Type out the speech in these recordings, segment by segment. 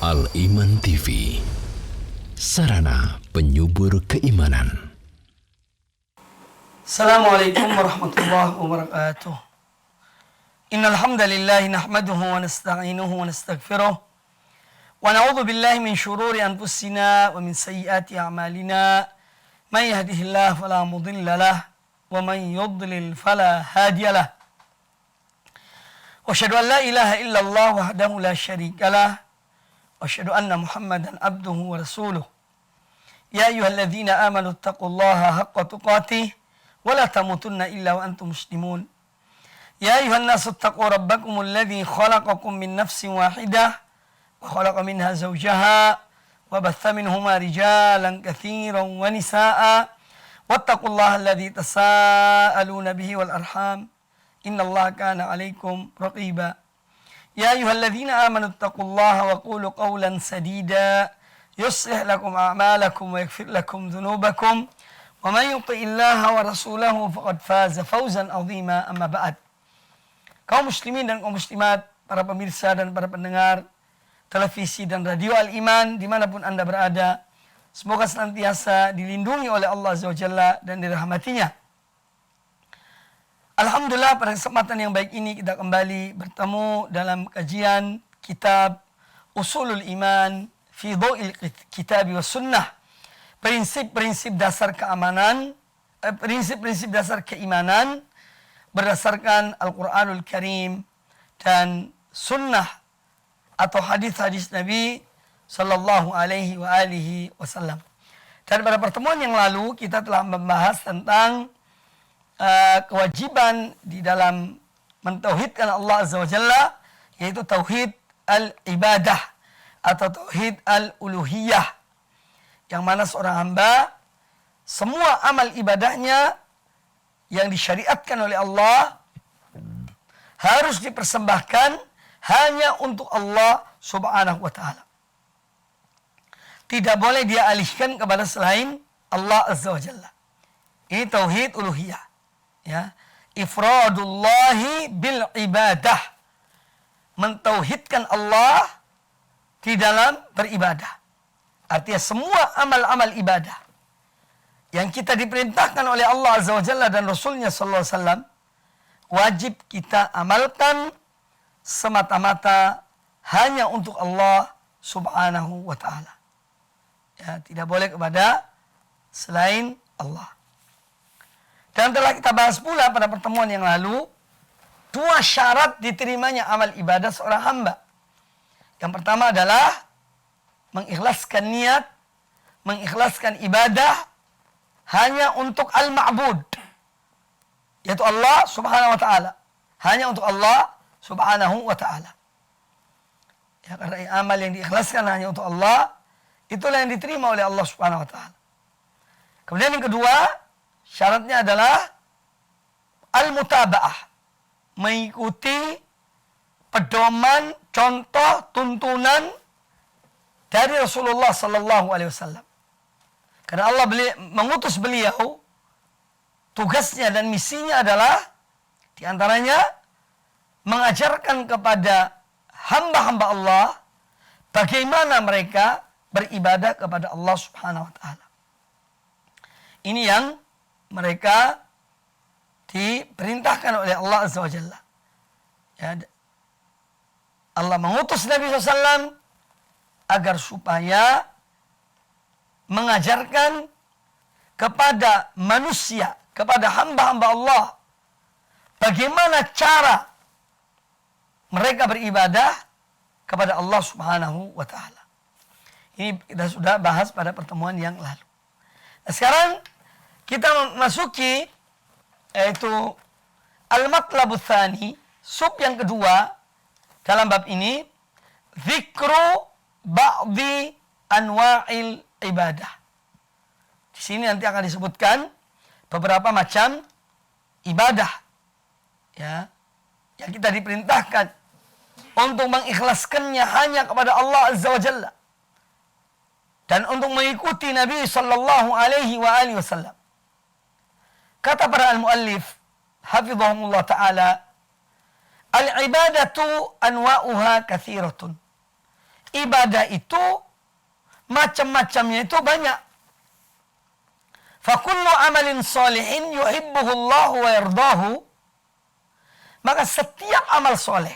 Al-Iman TV, sarana penyubur keimanan. Assalamualaikum warahmatullahi wabarakatuh. Innal hamdalillah nahmaduhu wa nasta'inuhu wa nastaghfiruh wa na'udzu billahi min shururi anfusina wa min sayyiati a'malina. May yahdihillahu fala mudilla lahu wa man yudlil fala hadiya lahu. Wa asyhadu an la ilaha illallah wahdahu la syarika lahu wa asyhadu anna Muhammadan abduhu wa rasuluh. Ya ayyuhalladzina amanu taqullaha haqqa tuqatih wa la tamutunna illa wa antum muslimun. Ya ayuhan nasu taqu rabbakumul ladzi khalaqakum min nafsin wahidah wa khalaqa minha zawjaha wa batha minhuma rijalan katsiran wa nisaa'a wattaqullaha alladzi tasaaluna bihi wal arham innallaha kana 'alaikum raqiba. Ya ayyuhalladzina amanu taqullaha wa qulu qawlan sadida yuslih lakum a'malakum wa yaghfir lakum dhunubakum wa man yuti'illaha wa rasulahu faqad faza fawzan 'azima. Amma ba'd. Kaum muslimin dan kaum muslimat, para pemirsa dan para pendengar televisi dan radio Al-Iman dimanapun Anda berada, semoga senantiasa dilindungi oleh Allah Azza wa Jalla dan dirahmatinya. Alhamdulillah, pada kesempatan yang baik ini kita kembali bertemu dalam kajian kitab Usulul Iman fi Dhau'il Kitab wa Sunnah. Prinsip-prinsip dasar keamanan, prinsip-prinsip dasar keimanan berdasarkan Al-Quranul Karim dan Sunnah atau hadis-hadis Nabi Sallallahu Alaihi Wasallam. Dan pada pertemuan yang lalu kita telah membahas tentang kewajiban di dalam mentauhidkan Allah Azza wa Jalla, yaitu tauhid al-ibadah atau tauhid al-uluhiyah, yang mana seorang hamba semua amal ibadahnya yang disyariatkan oleh Allah harus dipersembahkan hanya untuk Allah Subhanahu wa ta'ala. Tidak boleh dia alihkan kepada selain Allah Azza wa Jalla. Ini tauhid uluhiyah. Ya, ifradullahi bil ibadah, mentauhidkan Allah di dalam beribadah. Artinya semua amal-amal ibadah yang kita diperintahkan oleh Allah Azza wa Jalla dan Rasulnya Sallallahu Alaihi Wasallam wajib kita amalkan semata-mata hanya untuk Allah Subhanahu wa ta'ala. Ya, tidak boleh kepada selain Allah. Dan telah kita bahas pula pada pertemuan yang lalu dua syarat diterimanya amal ibadah seorang hamba. Yang pertama adalah mengikhlaskan niat, mengikhlaskan ibadah hanya untuk al-ma'bud, yaitu Allah Subhanahu wa ta'ala. Hanya untuk Allah Subhanahu wa ta'ala. Ya, karena amal yang diikhlaskan hanya untuk Allah, itulah yang diterima oleh Allah Subhanahu wa ta'ala. Kemudian yang kedua, syaratnya adalah al-mutaba'ah, mengikuti pedoman, contoh, tuntunan dari Rasulullah Sallallahu Alaihi Wasallam. Karena Allah mengutus beliau, tugasnya dan misinya adalah diantaranya mengajarkan kepada hamba-hamba Allah bagaimana mereka beribadah kepada Allah Subhanahu wa ta'ala. Ini yang mereka diperintahkan oleh Allah Azza wa Jalla. Ya, Allah mengutus Nabi SAW agar supaya mengajarkan kepada manusia, kepada hamba-hamba Allah, bagaimana cara mereka beribadah kepada Allah Subhanahu wa ta'ala. Ini kita sudah bahas pada pertemuan yang lalu. Nah, sekarang kita masuki yaitu al-matlabut tsani, sub yang kedua dalam bab ini, dzikru ba'di anwa'il ibadah. Di sini nanti akan disebutkan beberapa macam ibadah, ya, yang kita diperintahkan untuk mengikhlaskannya hanya kepada Allah Azza wa Jalla dan untuk mengikuti Nabi Sallallahu Alaihi Wasallam. Kata para al-muallif hafizahumullah ta'ala, al-ibadatu anwa'uha kathiratun. ibadah itu macam-macamnya itu banyak. Fakullu amalin solihin yuhibbuhullahu wa yardahu. Maka setiap amal soleh,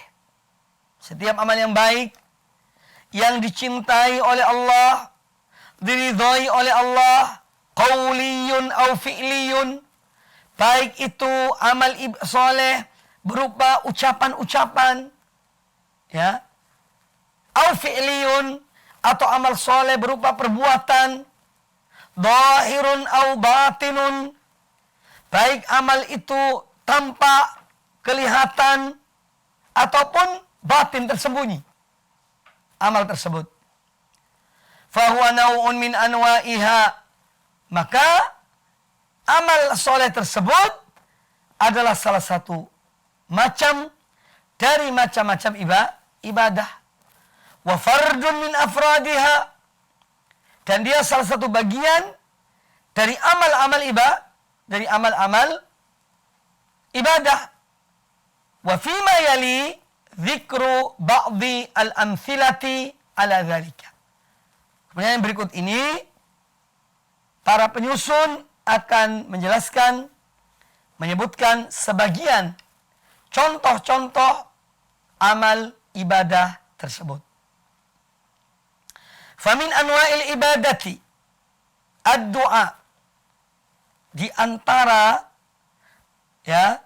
setiap amal yang baik, yang dicintai oleh Allah, diridhai oleh Allah, qauliyun au fi'liyun, baik itu amal soleh berupa ucapan-ucapan, ya, au fi'liyun, atau amal soleh berupa perbuatan, zahirun au batinun, baik amal itu tampak, kelihatan, ataupun batin tersembunyi amal tersebut. Fahuwa naw'un min anwa'iha, maka amal soleh tersebut adalah salah satu macam dari macam-macam ibadah. Wa fardun min afradiha, dan dia salah satu bagian dari amal-amal ibadah. Wa fima yali dzikru ba'dhi al-amthilati ala dzalika. Kemudian yang berikut ini para penyusun akan menjelaskan, menyebutkan sebagian contoh-contoh amal ibadah tersebut. Famin anwa'il ibadati ad-du'a, di antara ya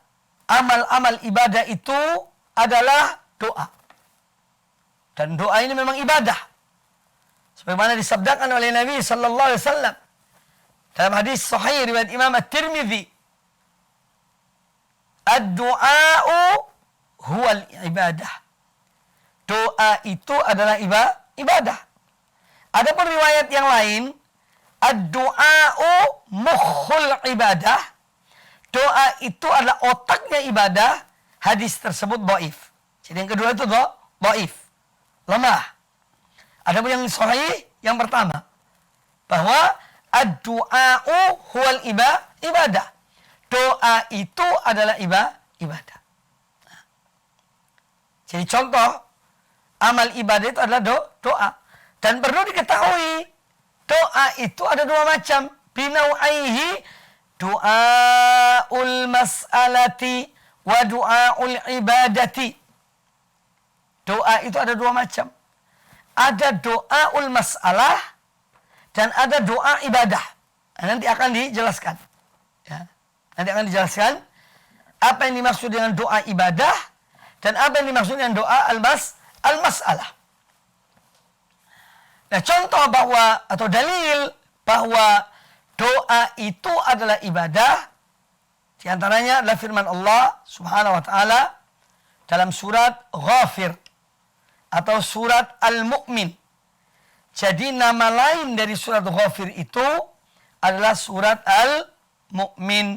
amal-amal ibadah itu adalah doa. Dan doa ini memang ibadah. Sebagaimana disabdakan oleh Nabi sallallahu alaihi wasallam dalam hadis sahih riwayat Imam At-Tirmidzi, ad-du'a'u huwal ibadah. Doa itu adalah ibadah. Adapun riwayat yang lain, ad-du'a'u mukhul ibadah. Doa itu adalah otaknya ibadah. Hadis tersebut dhaif. Jadi yang kedua itu dhaif, lemah. Adapun yang sahih yang pertama, bahwa ad-du'a'u huwal ibadah. Doa itu adalah ibadah. Jadi contoh amal ibadah itu adalah doa. Dan perlu diketahui, doa itu ada dua macam. Binau'aihi, du'aul mas'alati wa du'aul ibadati. Doa itu ada dua macam. Ada doaul mas'alah dan ada doa ibadah. Nanti akan dijelaskan. Ya. Nanti akan dijelaskan apa yang dimaksud dengan doa ibadah dan apa yang dimaksud dengan doa al-mas'alah. Nah, contoh bahwa atau dalil bahwa doa itu adalah ibadah, di antaranya adalah firman Allah Subhanahu wa taala dalam surat Ghafir atau surat Al-Mu'min. Jadi nama lain dari surat Ghafir itu adalah surat Al-Mu'min.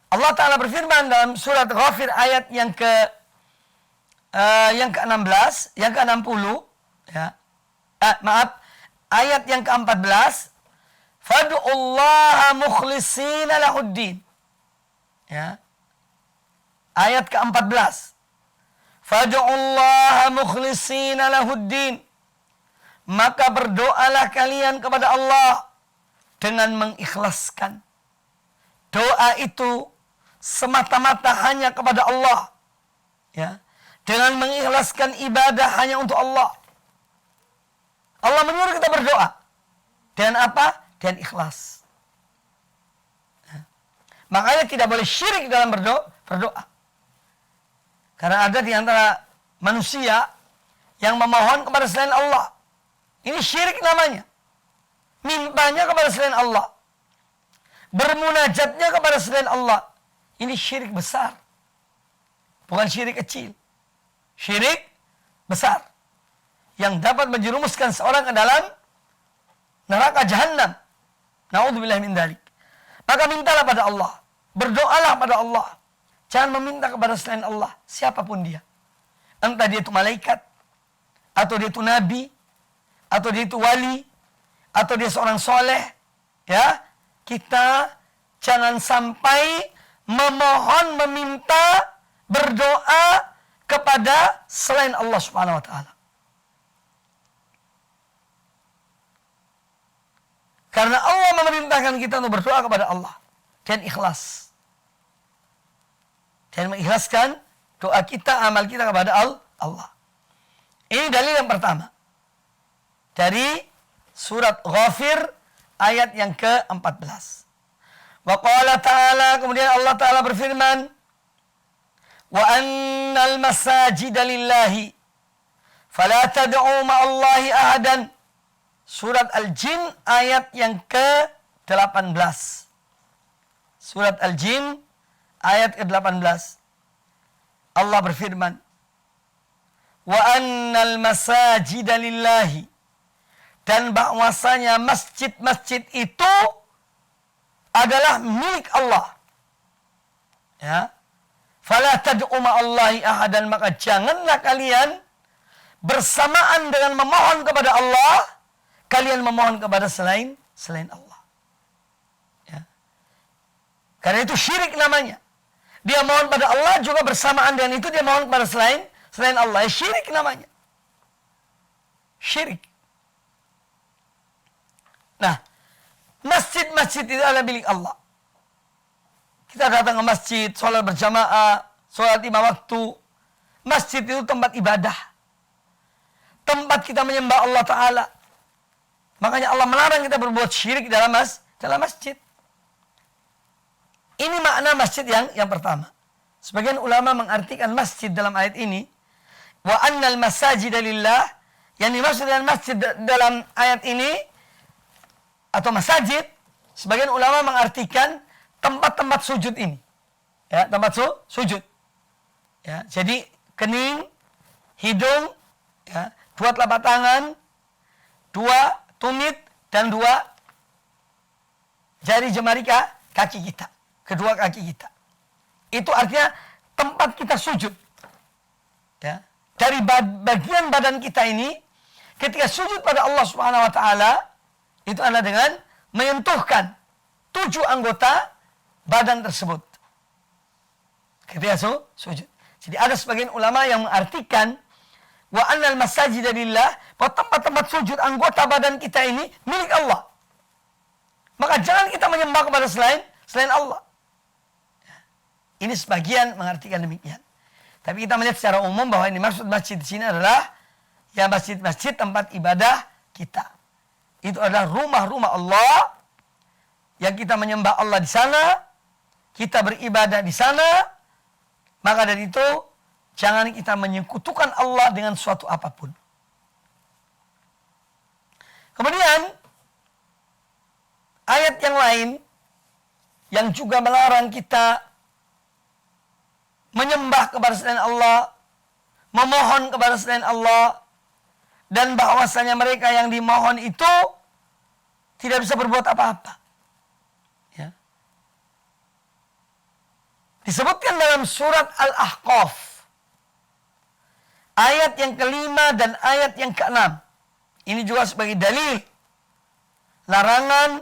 Allah taala berfirman dalam surat Ghafir ayat yang ke-16, yang ke-60, ya. Ayat yang ke-14, fad'ullaha mukhlishina lahuddin. Ya. Ayat ke-14. Fad'ullaha mukhlishina lahuddin. Maka berdoalah kalian kepada Allah dengan mengikhlaskan. Doa itu semata-mata hanya kepada Allah. Ya. Dengan mengikhlaskan ibadah hanya untuk Allah. Allah menyuruh kita berdoa. Dengan apa? Dengan ikhlas. Ya. Makanya tidak boleh syirik dalam berdoa. Karena ada di antara manusia yang memohon kepada selain Allah. Ini syirik namanya. Mintanya kepada selain Allah. Bermunajatnya kepada selain Allah. Ini syirik besar. Bukan syirik kecil. Syirik besar. Yang dapat menjerumuskan seorang ke dalam neraka jahanam. Na'udzubillah min dzalik. Maka mintalah pada Allah. Berdoalah pada Allah. Jangan meminta kepada selain Allah. Siapapun dia. Entah dia itu malaikat. Atau dia itu nabi. Atau dia itu wali. Atau dia seorang soleh. Ya. Kita jangan sampai memohon, meminta, berdoa kepada selain Allah Subhanahu wa taala. Karena Allah memerintahkan kita untuk berdoa kepada Allah. Dan ikhlas. Dan mengikhlaskan doa kita, amal kita kepada Allah. Ini dalil yang pertama. Dari surat Ghafir ayat yang ke-14. Wa qala ta'ala, kemudian Allah Ta'ala berfirman, wa annal masajida lillahi fala tad'u ma'allahi ahadan. Surat Al-Jin ayat yang ke-18. Surat Al-Jin ayat ke-18. Allah berfirman, wa annal masajida lillahi, dan bahwasanya masjid-masjid itu adalah milik Allah. Ya. Fala tad'u ma'allahi ahadan, maka janganlah kalian bersamaan dengan memohon kepada Allah, kalian memohon kepada selain Allah. Ya. Karena itu syirik namanya. Dia mohon pada Allah juga bersamaan dengan itu dia mohon kepada selain Allah. Syirik namanya. Syirik. Nah, masjid-masjid itu adalah milik Allah. Kita datang ke masjid, sholat berjamaah, sholat 5 waktu. Masjid itu tempat ibadah. Tempat kita menyembah Allah Ta'ala. Makanya Allah melarang kita berbuat syirik dalam masjid. Ini makna masjid yang pertama. Sebagian ulama mengartikan masjid dalam ayat ini, wa annal masajida lillah, yang dimaksud dengan masjid dalam ayat ini, atau masajid, sebagian ulama mengartikan tempat-tempat sujud ini. Ya, tempat sujud. Ya, jadi kening, hidung, ya, 2 telapak tangan, 2 tumit, dan 2 jari jemari kaki kita. Kedua kaki kita. Itu artinya tempat kita sujud. Ya. Dari bagian badan kita ini, ketika sujud pada Allah Subhanahu wa Ta'ala, itu adalah dengan menyentuhkan 7 anggota badan tersebut. Ketika sujud. Jadi ada sebagian ulama yang mengartikan wa annal masajida lillah, bahwa tempat-tempat sujud anggota badan kita ini milik Allah. Maka jangan kita menyembah kepada selain Allah. Ini sebagian mengartikan demikian. Tapi kita melihat secara umum bahwa ini maksud masjid di sini adalah ya masjid-masjid tempat ibadah kita. Itu adalah rumah-rumah Allah yang kita menyembah Allah di sana, kita beribadah di sana. Maka dari itu jangan kita menyekutukan Allah dengan suatu apapun. Kemudian ayat yang lain yang juga melarang kita menyembah kepada selain Allah, memohon kepada selain Allah, dan bahwasanya mereka yang dimohon itu tidak bisa berbuat apa-apa. Ya. Disebutkan dalam surat Al-Ahqaf, ayat yang ke-5 dan ayat yang ke-6. Ini juga sebagai dalil larangan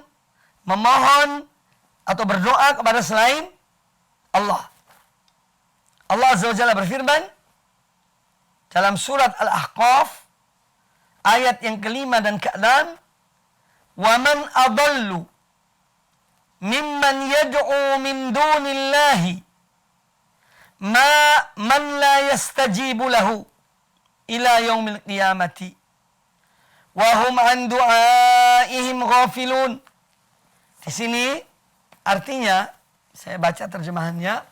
memohon atau berdoa kepada selain Allah. Allah Azza wa Jalla berfirman dalam surat Al-Ahqaf ayat yang ke-5 dan ke-6, "Wa man adallu mimman yad'u min dunillahi man la yastajibu lahu ila yaumil qiyamati wa hum an du'aihim ghafilun." Di sini artinya, saya baca terjemahannya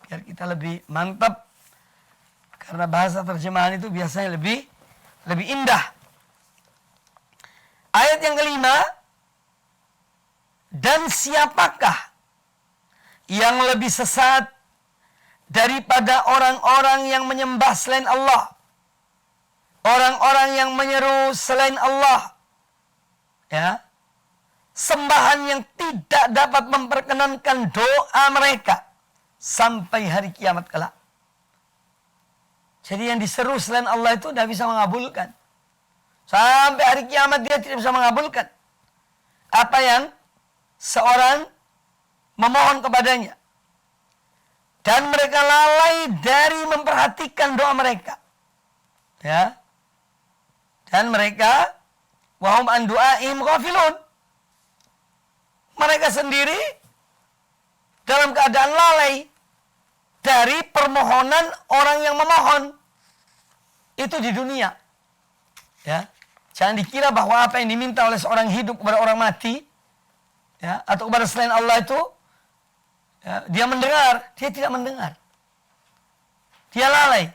biar kita lebih mantap, karena bahasa terjemahan itu biasanya lebih indah. Ayat yang ke-5, dan siapakah yang lebih sesat daripada orang-orang yang menyembah selain Allah, orang-orang yang menyeru selain Allah, ya, sembahan yang tidak dapat memperkenankan doa mereka sampai hari kiamat kelak. Jadi yang diseru selain Allah itu tidak bisa mengabulkan. Sampai hari kiamat dia tidak bisa mengabulkan apa yang seorang memohon kepadanya. Dan mereka lalai dari memperhatikan doa mereka. Ya. Dan mereka wahum an du'aihim ghafilun. mereka sendiri dalam keadaan lalai dari permohonan orang yang memohon. Itu di dunia. Ya. Jangan dikira bahwa apa yang diminta oleh seorang hidup kepada orang mati, ya, atau kepada selain Allah itu, ya, dia mendengar. Dia tidak mendengar. Dia lalai.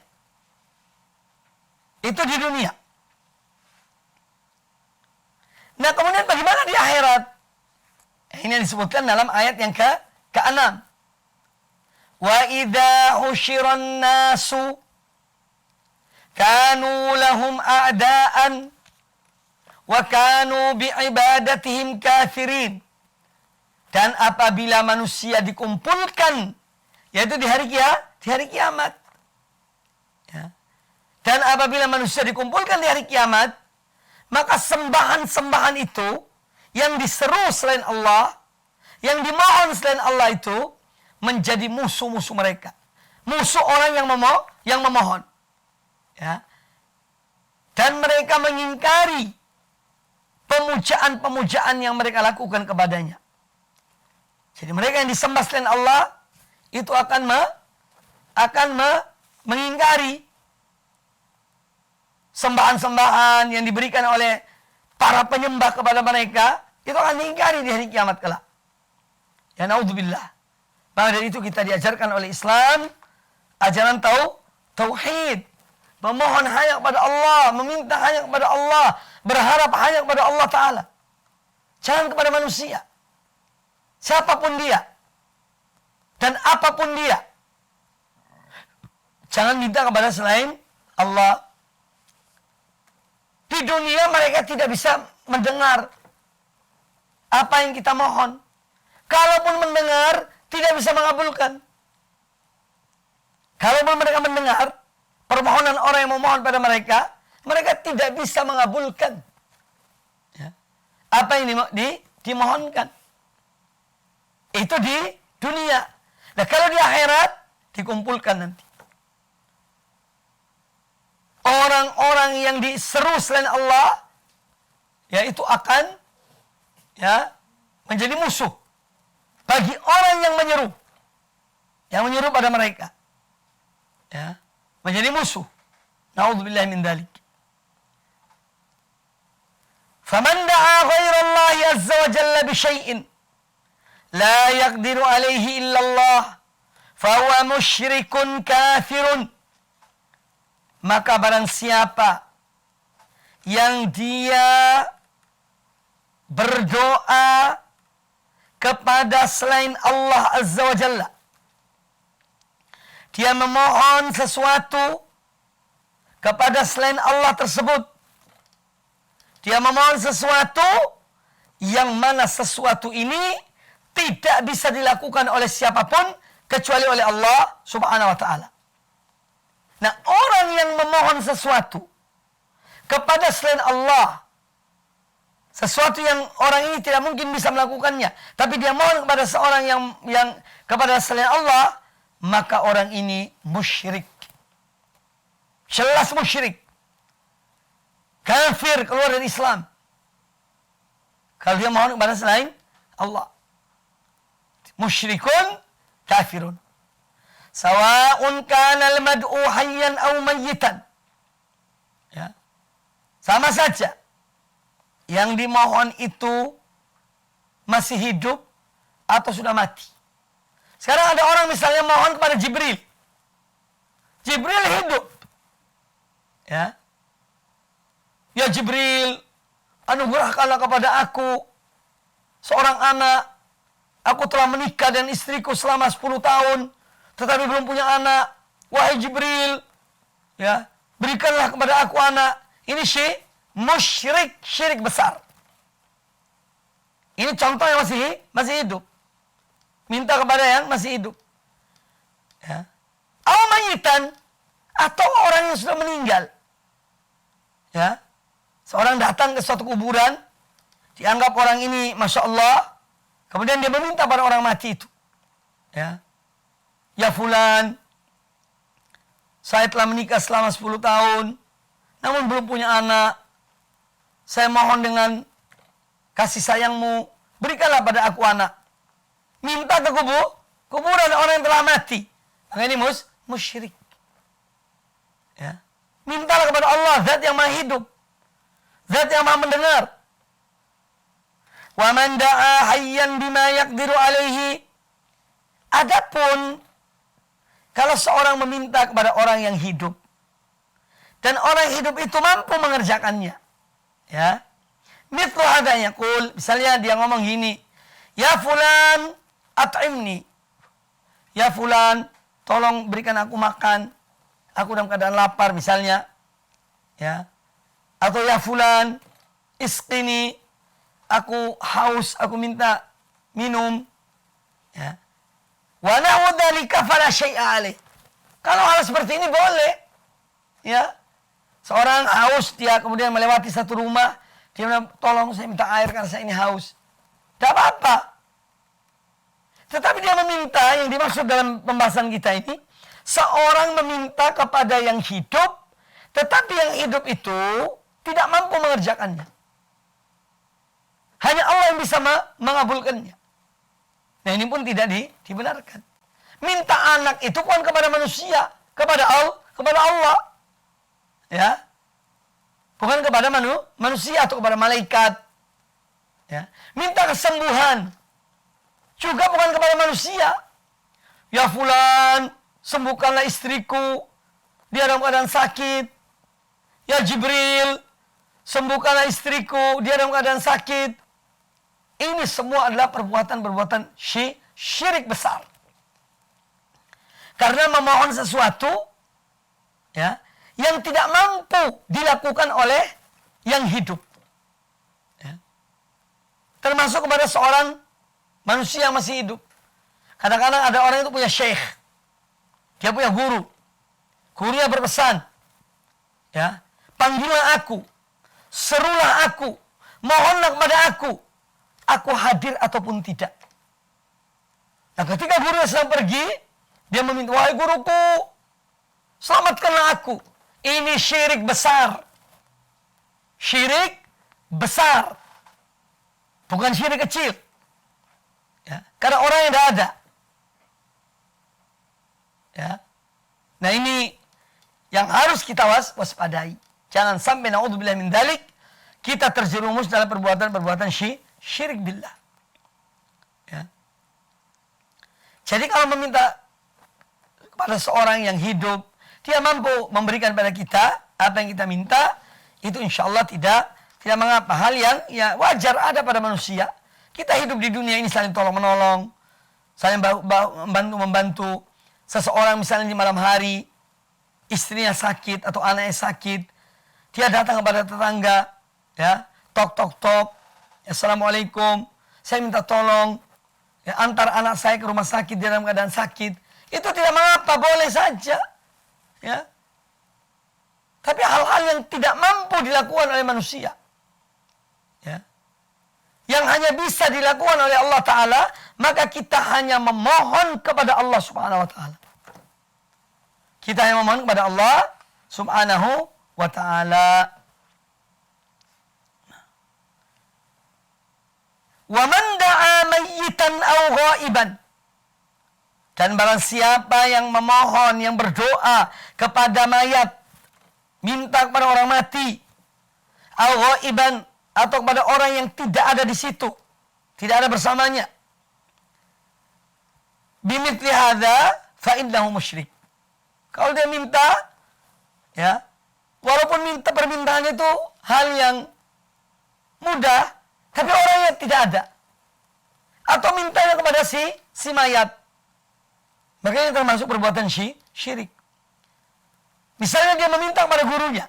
Itu di dunia. Nah, kemudian bagaimana di akhirat? Ini yang disebutkan dalam ayat yang ke-6. Wa idza husyiran nasu kanu lahum a'daan wa kanu bi'ibadatihim kafirin. Dan apabila manusia dikumpulkan, yaitu di hari kiamat. Ya. Dan apabila manusia dikumpulkan di hari kiamat, maka sembahan-sembahan itu yang diseru selain Allah, yang dimohon selain Allah itu menjadi musuh-musuh mereka. Musuh orang yang memohon. Ya. Dan mereka mengingkari pemujaan-pemujaan yang mereka lakukan kepadanya. Jadi mereka yang disembah selain Allah itu akan mengingkari sembahan-sembahan yang diberikan oleh para penyembah kepada mereka, itu akan diingkari di hari kiamat kelak. Ya naudzubillah. Maka dari itu kita diajarkan oleh Islam ajaran tauhid, memohon hanya kepada Allah, meminta hanya kepada Allah, berharap hanya kepada Allah Ta'ala. Jangan kepada manusia. Siapapun dia. Dan apapun dia. Jangan minta kepada selain Allah. Di dunia mereka tidak bisa mendengar apa yang kita mohon. Kalaupun mendengar, tidak bisa mengabulkan. Kalaupun mereka mendengar permohonan orang yang memohon pada mereka, mereka tidak bisa mengabulkan ya, apa yang dimohonkan. Itu di dunia. Nah, kalau di akhirat dikumpulkan nanti orang-orang yang diseru selain Allah, ya itu akan ya menjadi musuh bagi orang yang menyeru pada mereka, ya menjadi musuh. Na'udzubillahi min dzalik. Faman da'a ghaira Allah azza wa jalla bi syai'in la yaqdiru alaihi illa Allah fahuwa musyrikun kafirun. Maka barang siapa yang dia berdoa kepada selain Allah Azza wa Jalla, dia memohon sesuatu kepada selain Allah tersebut, dia memohon sesuatu yang mana sesuatu ini tidak bisa dilakukan oleh siapapun kecuali oleh Allah Subhanahu wa Ta'ala. Nah, orang yang memohon sesuatu kepada selain Allah, sesuatu yang orang ini tidak mungkin bisa melakukannya, tapi dia mohon kepada seorang yang kepada selain Allah, maka orang ini musyrik. Jelas musyrik. Kafir, keluar dari Islam. Kalau dia mohon kepada selain Allah. Musyrikun kafirun. Sawa'un kana al-mad'u hayyan aw mayyitan. Ya. Sama saja. Yang dimohon itu masih hidup atau sudah mati. Sekarang ada orang misalnya mohon kepada Jibril. Jibril hidup. Ya. Ya Jibril, anugerahkanlah kepada aku seorang anak. Aku telah menikah dan istriku selama 10 tahun. Tetapi belum punya anak. Wahai Jibril, ya, berikanlah kepada aku anak. Ini musyrik, syirik besar. Ini contoh yang masih hidup. Minta kepada yang masih hidup. Ya. Mayitan, atau orang yang sudah meninggal. Ya. Seorang datang ke suatu kuburan, dianggap orang ini Masya Allah, kemudian dia meminta pada orang mati itu. Ya. Ya fulan, saya telah menikah selama 10 tahun, namun belum punya anak. Saya mohon dengan kasih sayangmu, berikanlah pada aku anak. Minta ke kuburan orang yang telah mati. Maka ini musyrik. Ya. Mintalah kepada Allah, zat yang maha hidup. Zat yang maha mendengar. Wa man da'a hayyan bima yaqdiru alaihi. Adapun kalau seorang meminta kepada orang yang hidup dan orang hidup itu mampu mengerjakannya, ya, mithlu hadza yaqul, misalnya dia ngomong gini, ya fulan at'imni, ya fulan tolong berikan aku makan, aku dalam keadaan lapar misalnya, ya, atau ya fulan isqini, aku haus, aku minta minum, ya. Wa na'u dzalika fala syai'a alaih. Kalau hal seperti ini boleh. Ya. Seorang haus, dia kemudian melewati satu rumah, dia bilang, tolong saya minta air karena saya ini haus. Tidak apa-apa. Tetapi dia meminta, yang dimaksud dalam pembahasan kita ini, seorang meminta kepada yang hidup, tetapi yang hidup itu tidak mampu mengerjakannya. Hanya Allah yang bisa mengabulkannya. Nah ini pun tidak dibenarkan. Minta anak itu bukan kepada manusia, kepada Allah. Ya. Bukan kepada manusia atau kepada malaikat. Ya. Minta kesembuhan juga bukan kepada manusia. Ya fulan, sembuhkanlah istriku, dia dalam keadaan sakit. Ya Jibril, sembuhkanlah istriku, dia dalam keadaan sakit. Ini semua adalah perbuatan-perbuatan syirik besar. Karena memohon sesuatu, ya, yang tidak mampu dilakukan oleh yang hidup. Ya. Termasuk kepada seorang manusia yang masih hidup. Kadang-kadang ada orang itu punya syekh. Dia punya guru. Gurunya berpesan, ya, panggillah aku, serulah aku, mohonlah kepada aku hadir ataupun tidak. Nah ketika gurunya sedang pergi, dia meminta, wahai guruku, selamatkanlah aku. Ini syirik besar. Syirik besar. Bukan syirik kecil. Ya, karena orang yang tidak ada. Ya. Nah ini yang harus kita waspadai. Jangan sampai na'udzubillah min dzalik kita terjerumus dalam perbuatan-perbuatan syirik billah. Ya. Jadi kalau meminta kepada seorang yang hidup, dia mampu memberikan pada kita apa yang kita minta, itu insya Allah tidak mengapa. Hal yang ya wajar ada pada manusia. Kita hidup di dunia ini saling tolong-menolong, saling membantu. Seseorang misalnya di malam hari, istrinya sakit atau anaknya sakit, dia datang kepada tetangga, ya, tok. Assalamualaikum, saya minta tolong, ya, antar anak saya ke rumah sakit, dia dalam keadaan sakit. Itu tidak mengapa, boleh saja. Ya. Tapi hal-hal yang tidak mampu dilakukan oleh manusia, ya, yang hanya bisa dilakukan oleh Allah Ta'ala, maka kita hanya memohon kepada Allah Subhanahu Wa Ta'ala. Kita hanya memohon kepada Allah Subhanahu Wa Ta'ala. Wa man da'a mayyitan aw ghaiban. Dan barang siapa yang memohon, yang berdoa kepada mayat, minta kepada orang mati, aw ghaiban, atau kepada orang yang tidak ada di situ, tidak ada bersamanya, bimithli hadza fa innahu musyrik. Kalau dia minta, ya, walaupun minta permintaannya itu hal yang mudah, tapi orangnya tidak ada. Atau mintanya kepada si mayat. Makanya termasuk perbuatan syirik. Misalnya dia meminta kepada gurunya.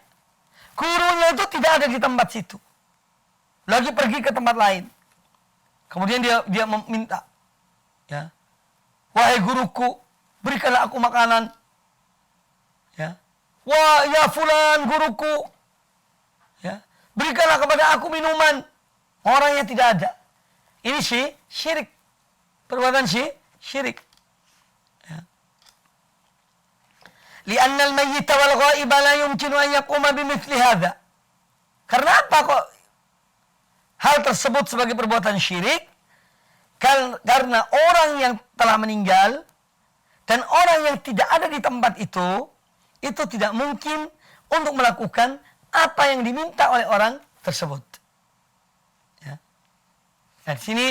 Gurunya itu tidak ada di tempat situ. Lagi pergi ke tempat lain. Kemudian dia meminta. Ya. Wahai guruku, berikanlah aku makanan. Ya. Wah, ya fulan guruku. Ya. Berikanlah kepada aku minuman. Orangnya tidak ada. Ini syirik. Perbuatan syirik. Ya. Li'anna al-mayyita wal ghaiba la yumkinu an yaquma bimithli hadza. Karena apa kok hal tersebut sebagai perbuatan syirik? Karena orang yang telah meninggal dan orang yang tidak ada di tempat itu tidak mungkin untuk melakukan apa yang diminta oleh orang tersebut. Ya. Nah, di sini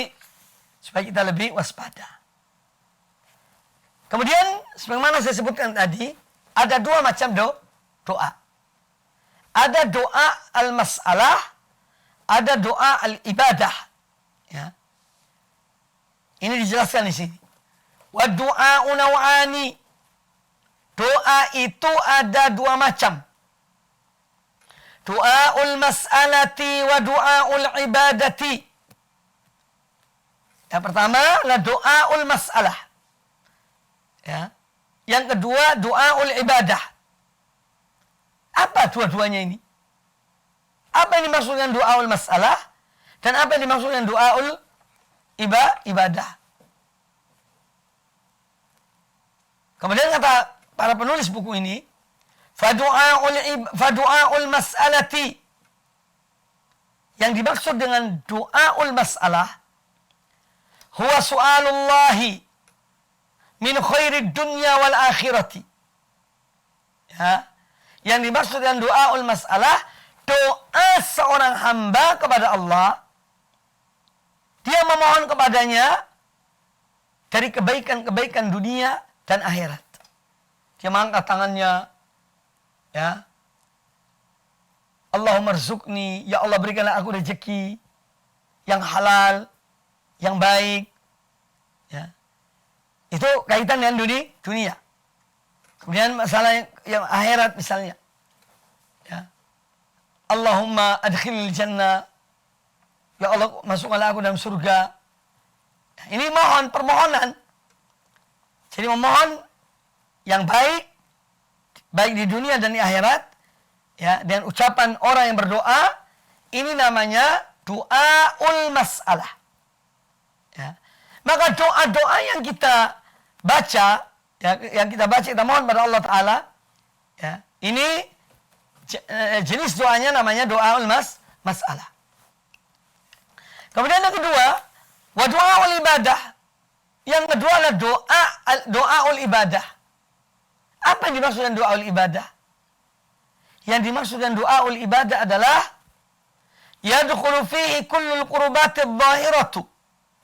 supaya kita lebih waspada. Kemudian, sebagaimana saya sebutkan tadi, ada dua macam doa. Ada doa al-mas'alah, ada doa al-ibadah. Ya. Ini dijelaskan di sini. Wa du'a'u naw'ani. Doa itu ada dua macam. Du'a'ul mas'alati wa du'a'ul ibadati. Yang pertama adalah doa'ul mas'alah. Ya. Yang kedua doa'ul ibadah. Apa dua-duanya ini? Apa yang dimaksud dengan doa'ul mas'alah dan apa yang dimaksud dengan doa'ul ibadah? Kemudian kata para penulis buku ini, fadu'a'ul mas'alati. Yang dimaksud dengan doa'ul mas'alah huwa su'alullahi min khairid dunya wal akhirati. Ya. Yang dimaksud dengan doa'ul mas'alah, doa seorang hamba kepada Allah. Dia memohon kepadanya dari kebaikan-kebaikan dunia dan akhirat. Dia mengangkat tangannya, ya. Allahumma rzuqni, ya Allah berikanlah aku rezeki yang halal, yang baik. Ya. Itu kaitan dengan dunia. Kemudian masalah yang akhirat misalnya. Ya. Allahumma adkhilil jannah. Ya Allah, masukkanlah aku dalam surga. Ini permohonan. Jadi memohon yang baik di dunia dan di akhirat, ya, dengan ucapan orang yang berdoa, ini namanya doaul mas'alah. Ya. Maka doa-doa yang kita baca, ya, kita mohon pada Allah Ta'ala, ya, ini jenis doanya namanya doaul mas'alah. Kemudian yang kedua, wa doaul ibadah. Yang kedua adalah doaul ibadah. Apa yang dimaksud dengan doaul ibadah? Yang dimaksud dengan doaul ibadah adalah yadkhulu fihi kullul qurbati adh-dhahiratu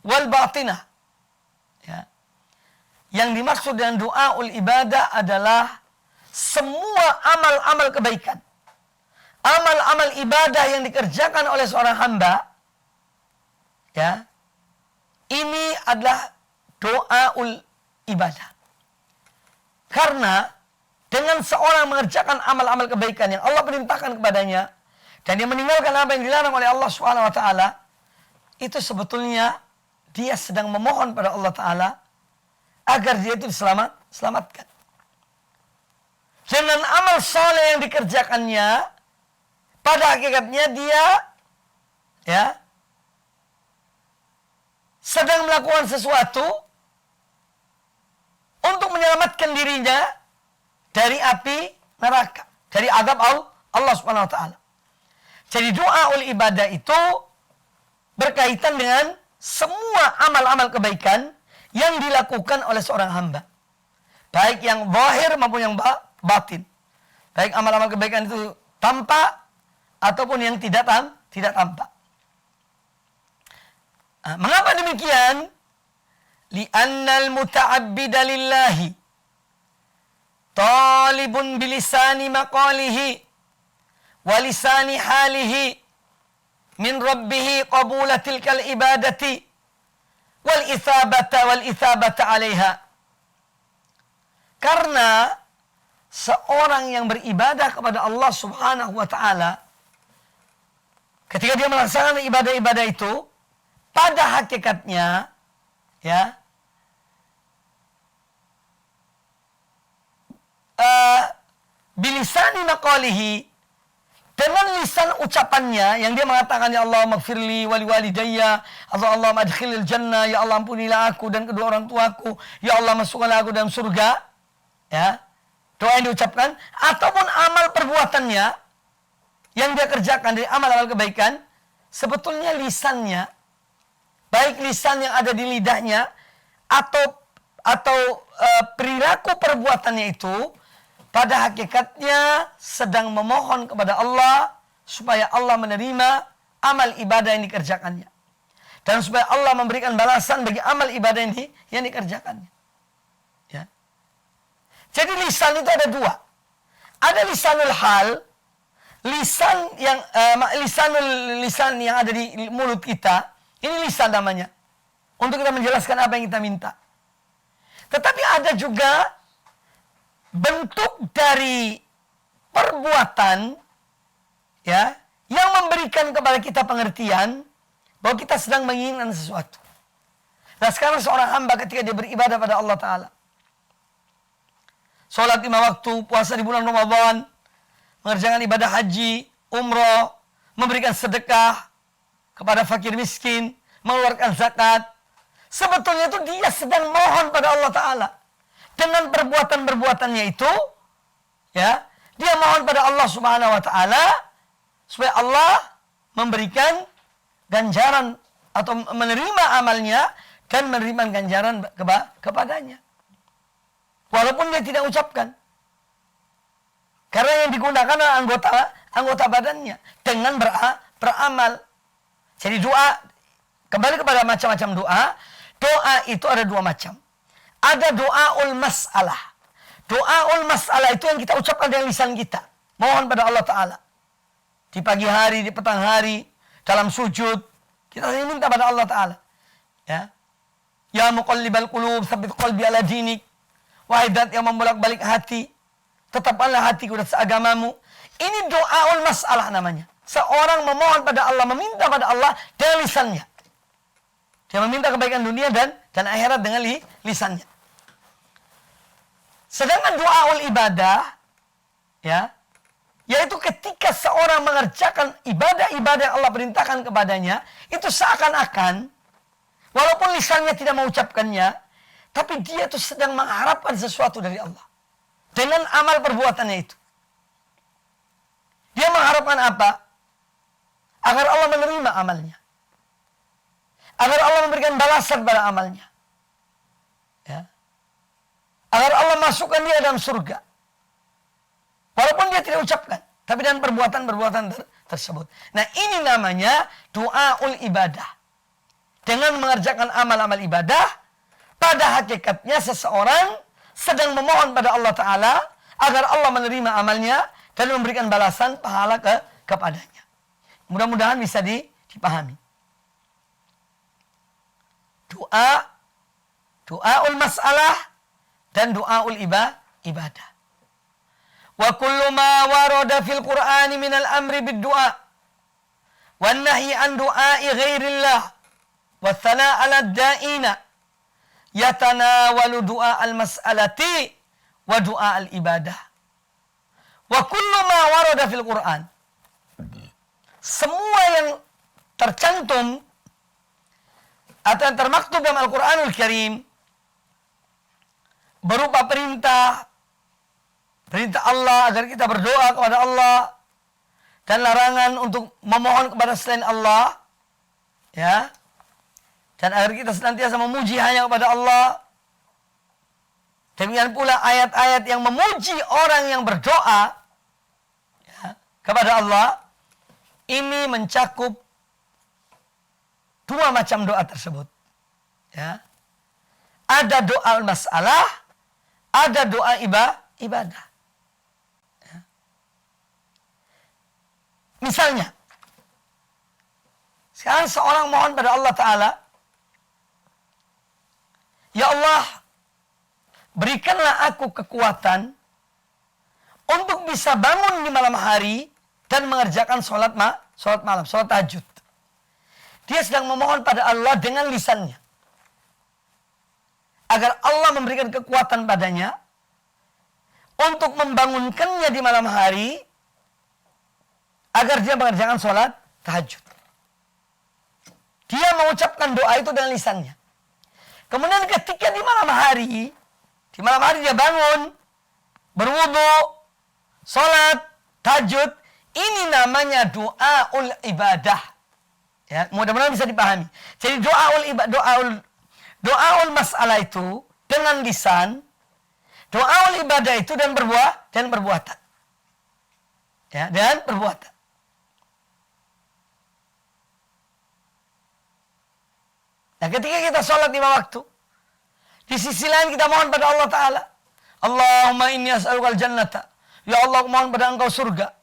wal batinah. Ya. Yang dimaksud dengan doaul ibadah adalah semua amal-amal kebaikan. Amal-amal ibadah yang dikerjakan oleh seorang hamba, ya, ini adalah doaul ibadah. Karena dengan seorang mengerjakan amal-amal kebaikan yang Allah perintahkan kepadanya dan dia meninggalkan apa yang dilarang oleh Allah Subhanahu wa taala, itu sebetulnya dia sedang memohon pada Allah Taala agar dia itu diselamatkan. Dengan amal soleh yang dikerjakannya, pada hakikatnya dia, ya, sedang melakukan sesuatu untuk menyelamatkan dirinya dari api neraka, dari azab Allah Subhanahu wa taala. Jadi doaul ibadah itu berkaitan dengan semua amal-amal kebaikan yang dilakukan oleh seorang hamba. Baik yang zahir maupun yang batin. Baik amal-amal kebaikan itu tampak ataupun yang tidak tampak. Mengapa demikian? Li'annal muta'abbida lillahi talibun bilisani maqalihi wa lisani halihi min rabbihi qabula tilkal ibadati wal ithabata 'alaiha. Karena seorang yang beribadah kepada Allah Subhanahu wa taala, ketika dia melaksanakan ibadah-ibadah itu, pada hakikatnya, ya, bilisani maqalihi, dengan lisan ucapannya yang dia mengatakan, ya Allah maghfirli wali walidayya, Allah madkhilil jannah, ya Allah ampunilah aku dan kedua orang tuaku, ya Allah masukkanlah aku dalam surga, ya, doa yang diucapkan, ataupun amal perbuatannya yang dia kerjakan dari amal-amal kebaikan, sebetulnya lisannya baik lisan yang ada di lidahnya atau perilaku perbuatannya itu pada hakikatnya sedang memohon kepada Allah supaya Allah menerima amal ibadah yang dikerjakannya. Dan supaya Allah memberikan balasan bagi amal ibadah yang dikerjakannya. Ya. Jadi lisan itu ada dua. Ada lisanul hal, lisan yang ada di mulut kita. Ini lisan namanya. Untuk kita menjelaskan apa yang kita minta. Tetapi ada juga bentuk dari perbuatan ya yang memberikan kepada kita pengertian bahwa kita sedang menginginkan sesuatu. Nah sekarang seorang hamba ketika dia beribadah pada Allah Ta'ala, sholat 5 waktu, puasa di bulan Ramadan, mengerjakan ibadah haji, umroh, memberikan sedekah kepada fakir miskin, mengeluarkan zakat, sebetulnya itu dia sedang mohon pada Allah Ta'ala. Dengan perbuatan-perbuatannya itu, ya, dia mohon pada Allah Subhanahu Wa Ta'ala supaya Allah memberikan ganjaran atau menerima amalnya dan menerima ganjaran kepadanya. Walaupun dia tidak ucapkan. Karena yang digunakan adalah anggota badannya dengan beramal. Jadi doa, kembali kepada macam-macam doa. Doa itu ada dua macam. Ada doaul mas'alah. Doaul mas'alah itu yang kita ucapkan dengan lisan kita. Mohon pada Allah Ta'ala. Di pagi hari, di petang hari, dalam sujud. Kita sering minta pada Allah Ta'ala. Ya. Ya muqallibal qulub, tsabbit qalbi ala dinik. Wahai zat yang membolak-balik hati, tetapkanlah hatiku dan seagamamu. Ini doaul mas'alah namanya. Seorang memohon pada Allah, meminta pada Allah dengan lisannya. Dia meminta kebaikan dunia dan akhirat dengan lisannya. Sedangkan doaul ibadah, ya, yaitu ketika seorang mengerjakan ibadah-ibadah yang Allah perintahkan kepadanya, itu seakan-akan, walaupun lisannya tidak mengucapkannya, tapi dia itu sedang mengharapkan sesuatu dari Allah. Dengan amal perbuatannya itu. Dia mengharapkan apa? Agar Allah menerima amalnya. Agar Allah memberikan balasan pada amalnya. Ya. Agar Allah masukkan dia dalam surga. Walaupun dia tidak ucapkan. Tapi dengan perbuatan-perbuatan tersebut. Nah ini namanya doaul ibadah. Dengan mengerjakan amal-amal ibadah, pada hakikatnya seseorang sedang memohon pada Allah Ta'ala agar Allah menerima amalnya dan memberikan balasan pahala kepadanya. Mudah-mudahan bisa dipahami. Doaul mas'alah dan doaul ibadah. Wa kullu ma warada fil Qur'ani minal amri bid du'a wan nahyi an du'a'i ghairillah wa thana' 'ala ad-da'ina yatanawalu du'a al-mas'alati wa du'a al-ibadah. Wa kullu ma warada fil Qur'an. Semua yang tercantum atau yang termaktub dalam Al-Quranul Karim berupa perintah Allah agar kita berdoa kepada Allah dan larangan untuk memohon kepada selain Allah, ya, dan agar kita senantiasa memuji hanya kepada Allah. Demikian pula ayat-ayat yang memuji orang yang berdoa, ya, kepada Allah, ini mencakup dua macam doa tersebut. Ya. Ada doa masalah, ada doa ibadah. Ya. Misalnya, sekarang seorang mohon pada Allah Ta'ala, ya Allah, berikanlah aku kekuatan untuk bisa bangun di malam hari dan mengerjakan sholat malam, sholat tahajud. Dia sedang memohon pada Allah dengan lisannya. Agar Allah memberikan kekuatan padanya untuk membangunkannya di malam hari agar dia mengerjakan sholat tahajud. Dia mengucapkan doa itu dengan lisannya. Kemudian ketika di malam hari dia bangun, berwudu, sholat tahajud, ini namanya doaul ibadah. Ya, mudah-mudahan bisa dipahami. Jadi doaul masalah itu dengan lisan, doaul ibadah itu dan perbuatan. Ya, dan perbuatan. Nah, ketika kita sholat 5 waktu, di sisi lain kita mohon pada Allah Ta'ala, Allahumma inni as'alukal jannata. Ya Allah, aku mohon pada engkau surga.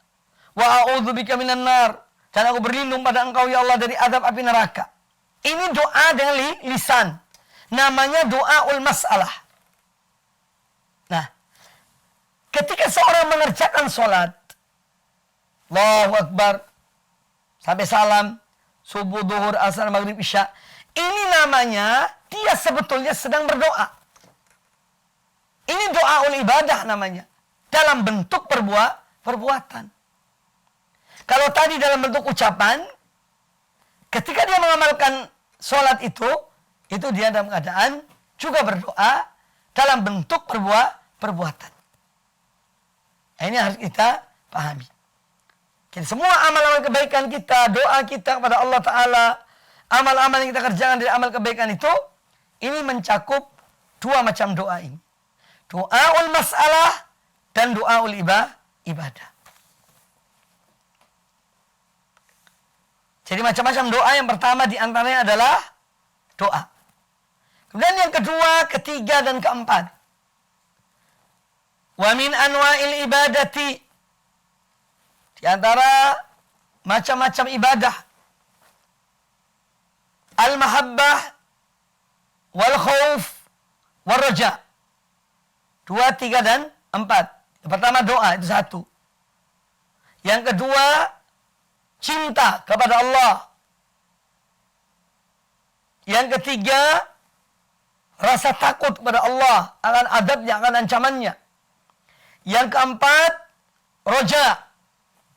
Wa a'udzubika minan nar. Dan aku berlindung pada engkau ya Allah dari azab api neraka. Ini doa dengan lisan. Namanya doaul masalah. Nah, ketika seorang mengerjakan sholat, Allahu Akbar, sampai salam, subuh, duhur, asar, maghrib, isya. Ini namanya dia sebetulnya sedang berdoa. Ini doaul ibadah namanya. Dalam bentuk perbuatan. Kalau tadi dalam bentuk ucapan, ketika dia mengamalkan sholat itu dia dalam keadaan juga berdoa dalam bentuk perbuatan. Nah, ini harus kita pahami. Jadi semua amal-amal kebaikan kita, doa kita kepada Allah Ta'ala, amal-amal yang kita kerjakan dari amal kebaikan itu, ini mencakup 2 macam doa ini. Doaul masalah dan doaul ibadah. Jadi macam-macam doa. Yang pertama diantaranya adalah doa. Kemudian yang kedua, ketiga, dan keempat. Wa min anwa'il ibadati. Di antara macam-macam ibadah. Al-mahabbah wal khauf wal raja. 2, 3, dan 4. Yang pertama doa, itu 1. Yang kedua, cinta kepada Allah. Yang ketiga, rasa takut kepada Allah akan adabnya, akan ancamannya. Yang keempat, roja.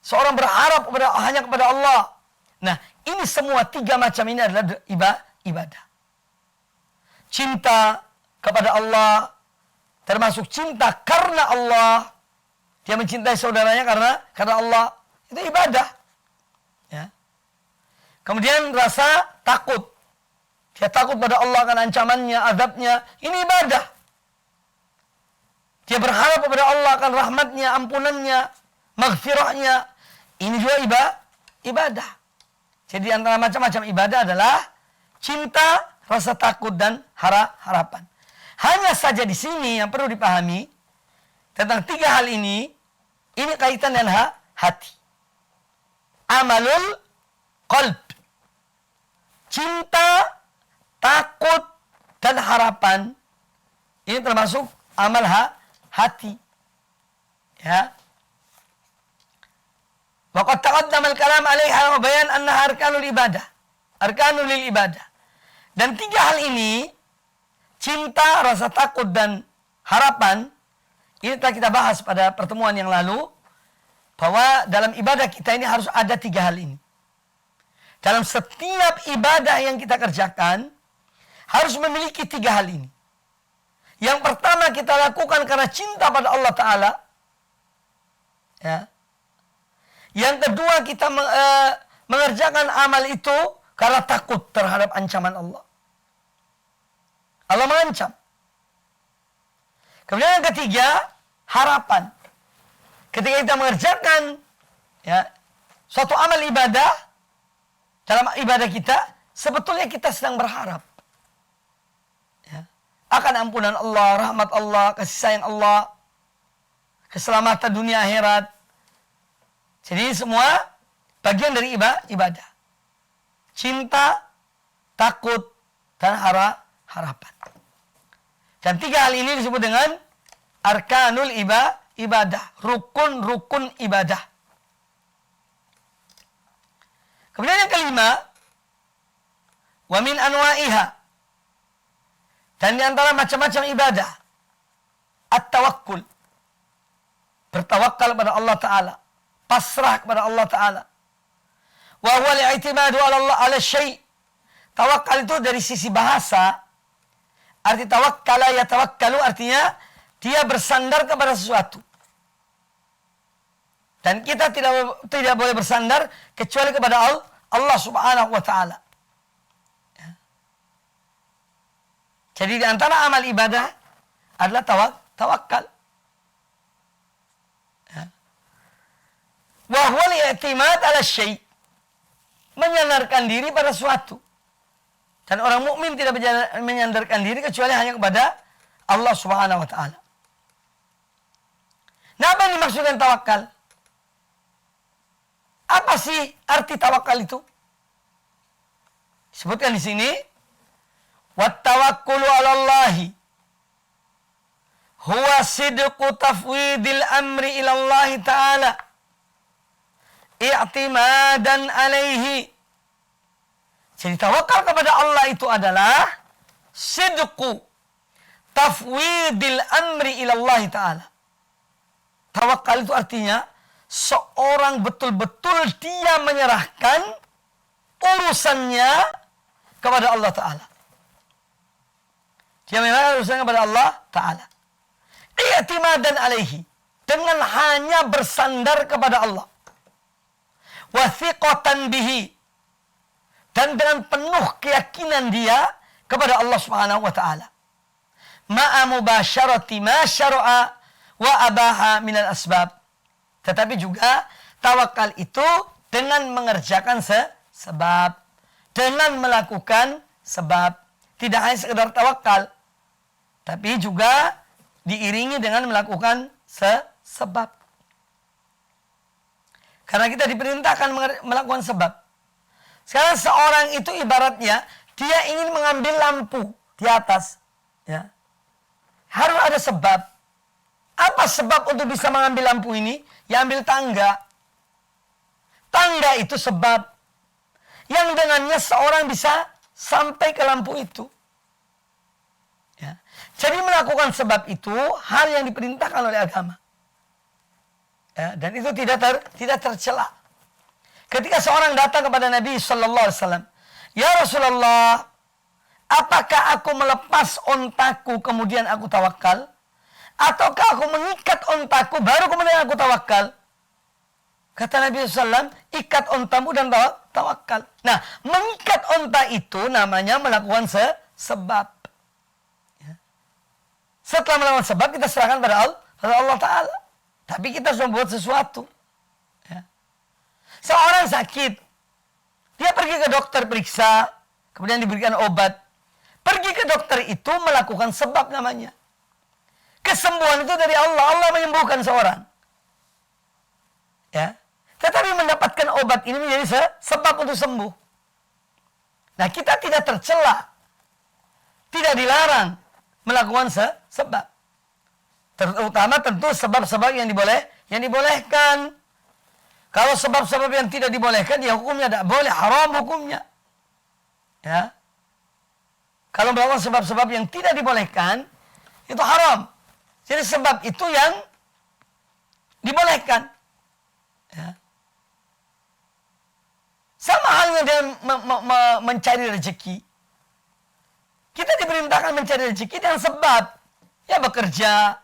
Seorang berharap hanya kepada Allah. Nah, ini semua 3 macam ini adalah ibadah. Cinta kepada Allah, termasuk cinta karena Allah. Dia mencintai saudaranya karena Allah. Itu ibadah. Ya. Kemudian rasa takut. Dia takut pada Allah akan ancamannya, azabnya. Ini ibadah. Dia berharap kepada Allah akan rahmatnya, ampunannya, maghfirahnya. Ini juga ibadah. Jadi antara macam-macam ibadah adalah cinta, rasa takut, dan harapan. Hanya saja di sini yang perlu dipahami tentang 3 hal ini kaitan dengan hati. Amalul qalb. Cinta, takut, dan harapan. Ini termasuk amal hati. Ya. Wa qad taqaddama al-kalam 'alaiha wa bayan annaha arkanul ibadah. Arkanul lil ibadah. Dan 3 hal ini, cinta, rasa takut, dan harapan, ini telah kita bahas pada pertemuan yang lalu, bahwa dalam ibadah kita ini harus ada 3 hal ini. Dalam setiap ibadah yang kita kerjakan, harus memiliki 3 hal ini. Yang pertama kita lakukan karena cinta pada Allah Ta'ala. Ya. Yang kedua kita mengerjakan amal itu karena takut terhadap ancaman Allah. Allah mengancam. Kemudian yang ketiga, harapan. Ketika kita mengerjakan suatu amal ibadah, dalam ibadah kita, sebetulnya kita sedang berharap akan ampunan Allah, rahmat Allah, kasih sayang Allah, keselamatan dunia akhirat. Jadi semua bagian dari ibadah. Cinta, takut, dan harapan. Dan 3 hal ini disebut dengan arkanul ibadah. Rukun-rukun ibadah. Kemudian yang kelima, wa min anwa'iha. Dan di antara macam-macam ibadah, at-tawakkul. Bertawakal kepada Allah Ta'ala. Pasrah kepada Allah Ta'ala. Wa huwa li'aitimadu ala Allah ala syai'. Tawakal itu dari sisi bahasa, arti tawakkala yatawakkalu, artinya dia bersandar kepada sesuatu. Dan kita tidak boleh bersandar kecuali kepada Allah Subhanahu wa ta'ala. Ya. Jadi di antara amal ibadah adalah tawakal. Ya. Wa huwa al-i'timad 'ala syai'. Menyandarkan diri pada suatu. Dan orang mukmin tidak menyandarkan diri kecuali hanya kepada Allah Subhanahu wa ta'ala. Nah, apa yang dimaksudkan tawakal? Apa sih arti tawakal itu? Sebutkan di sini, wat tawakkulu 'ala Allahi huwa sidqu tafwidil amri ila Allah ta'ala i'timadan 'alaihi. Jadi tawakal kepada Allah itu adalah sidqu tafwidil amri ila Allah ta'ala. Tawakal itu artinya seorang betul-betul dia menyerahkan urusannya kepada Allah Ta'ala. Dia menyerahkan urusannya kepada Allah Ta'ala. I'timadan alaihi. Dengan hanya bersandar kepada Allah. Wathiqatan bihi. Dan dengan penuh keyakinan dia kepada Allah Subhanahu wa ta'ala. Ma'a mubasyarati ma syara'a wa abaha minal asbab. Tetapi juga tawakal itu dengan mengerjakan sebab. Dengan melakukan sebab. Tidak hanya sekedar tawakal. Tapi juga diiringi dengan melakukan sebab. Karena kita diperintahkan melakukan sebab. Sekarang seorang itu ibaratnya dia ingin mengambil lampu di atas. Ya. Harus ada sebab. Apa sebab untuk bisa mengambil lampu ini? Ya ambil tangga. Tangga itu sebab. Yang dengannya seorang bisa sampai ke lampu itu. Ya. Jadi melakukan sebab itu hal yang diperintahkan oleh agama. Ya, dan itu tidak tercela. Ketika seorang datang kepada Nabi Sallallahu Alaihi Wasallam, ya Rasulullah, apakah aku melepas ontaku kemudian aku tawakal? Ataukah aku mengikat ontaku baru kemudian aku tawakal? Kata Nabi SAW, ikat ontamu dan tawakal. Nah, mengikat onta itu namanya melakukan sebab. Ya. Setelah melakukan sebab, kita serahkan pada Allah Ta'ala. Tapi kita sudah membuat sesuatu. Ya. Seorang sakit, dia pergi ke dokter periksa, kemudian diberikan obat. Pergi ke dokter itu melakukan sebab namanya. Kesembuhan itu dari Allah. Allah menyembuhkan seorang. Ya. Tetapi mendapatkan obat ini menjadi sebab untuk sembuh. Nah, kita tidak tercela. Tidak dilarang melakukan sebab. Terutama tentu sebab-sebab yang dibolehkan. Kalau sebab-sebab yang tidak dibolehkan, ya hukumnya tidak boleh. Haram hukumnya. Ya. Kalau melakukan sebab-sebab yang tidak dibolehkan, itu haram. Jadi sebab itu yang dibolehkan. Ya. Sama halnya dengan mencari rezeki. Kita diperintahkan mencari rezeki dengan sebab. Ya bekerja.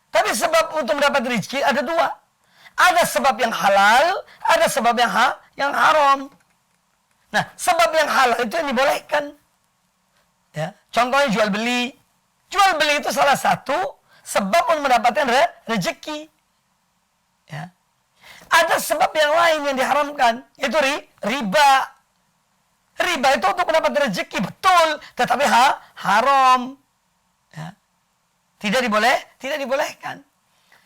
Tapi sebab untuk mendapat rezeki ada dua. Ada sebab yang halal, ada sebab yang haram. Nah, sebab yang halal itu yang dibolehkan. Ya. Contohnya jual beli. Jual beli itu salah satu sebab untuk mendapatkan rezeki. Ya. Ada sebab yang lain yang diharamkan, yaitu riba. Riba itu untuk mendapat rezeki, betul, tetapi haram. Ya. Tidak dibolehkan.